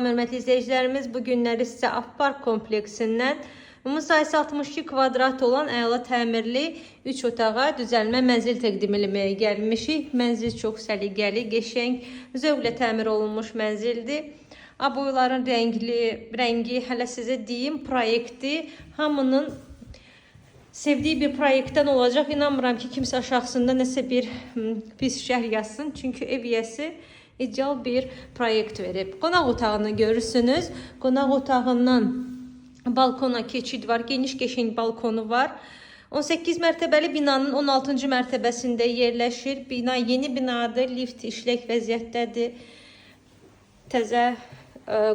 hörmətli izləyicilərimiz, bu günləri sizə Afpark kompleksindən ümumi sayısı 62 kvadrat olan əla təmirli 3 otağa düzəlmə mənzil təqdim etməyə gəlmişik. Mənzil çox səliqəli, qəşəng, zövqlə təmir olunmuş mənzildir. Aboyların rəngi hələ sizə deyim, proyekti hamının sevdiği bir proyektdən olacaq. İnanmıram ki, kimsə aşağısında nəsə bir pis şərh yazsın. Çünki ev yiyəsi ideal bir proyekt verib. Qonaq otağını görürsünüz. Qonaq otağından balkona keçid var. Geniş qəşəng balkonu var. 18 mərtəbəli binanın 16-cı mərtəbəsində yerləşir. Bina yeni binadır. Lift işlək vəziyyətdədir. Təzə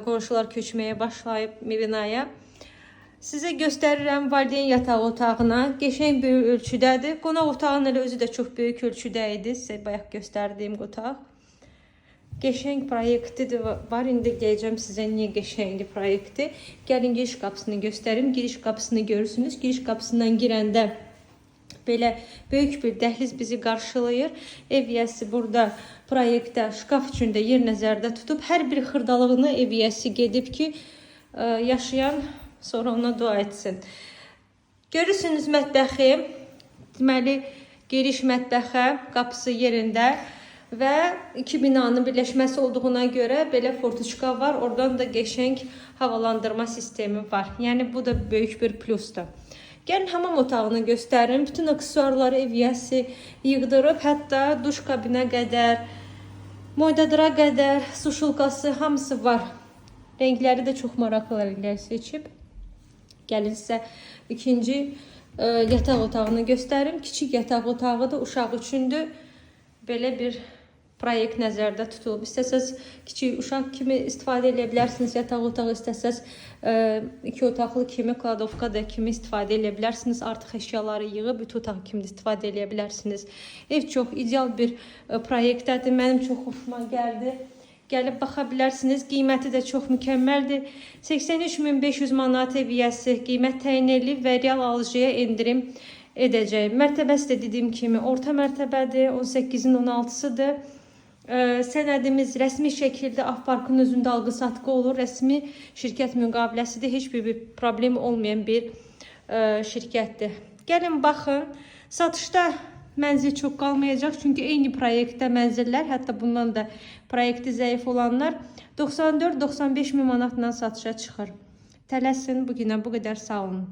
qonşular köçməyə başlayıb binaya. Sizə göstərirəm valideyn yataq otağına. Qəşəng böyük ölçüdədir. Qonaq otağının özü də çox böyük ölçüdə idi. Sizə bayaq göstərdiyim otaq. Qəşəng proyekti var. İndi gələcəm sizə niyə qəşəngli proyekti. Gəlin giriş qapısını göstərim. Giriş qapısını görürsünüz. Giriş qapısından girəndə belə böyük bir dəhliz bizi qarşılayır. Ev yiyəsi burada proyektdə şkaf üçün də yer nəzərdə tutub. Hər bir xırdalığını ev yiyəsi gedib ki, yaşayan sonra ona dua etsin. Görürsünüz mətbəxi. Deməli, giriş mətbəxə, qapısı yerində. Və iki binanın birləşməsi olduğuna görə belə fortuçka var. Oradan da qəşəng havalandırma sistemi var. Yəni bu da böyük bir plusdur. Gəlin hamam otağını göstərim. Bütün aksesuarları ev yiyəsi yığdırıb. Hətta duş kabinə qədər, moydadıra qədər, suşulkası hamısı var. Rəngləri də çox maraqlı rənglər seçib. Gəlin sizə ikinci yataq otağını göstərim. Kiçik yataq otağı da uşaq üçündür. Belə bir proyekt nəzərdə tutulub. İstəsəz kiçik uşaq kimi istifadə edə bilərsiniz. Yataq otağı istəsəz 2 otaqlı kimi, kladovka da kimi istifadə edə bilərsiniz. Artıq əşyaları yığıb 3 otaq kimi istifadə edə bilərsiniz. Ev çox ideal bir proyektdədir. Mənim çox xoşuma gəldi. Gəlib baxa bilərsiniz. Qiyməti də çox mükəmməldir. 83.500 manat ev yiyəsi qiymət təyin edilib və real alıcıya endirim edəcəyim. Mərtəbəsi də dediyim kimi orta mərtəbədir. 18-in 16-sıdır. Sənədimiz rəsmi şəkildə Afparkın özündə alqı-satqı olur. Rəsmi şirkət müqaviləsidir. Heç bir problem olmayan bir şirkətdir. Gəlin baxın. Satışda mənzil çox qalmayacaq. Çünki eyni proyektdə mənzillər, hətta bundan da proyekti zəif olanlar 94-95 min manatla satışa çıxır. Tələsin, bugünə bu qədər, sağ olun.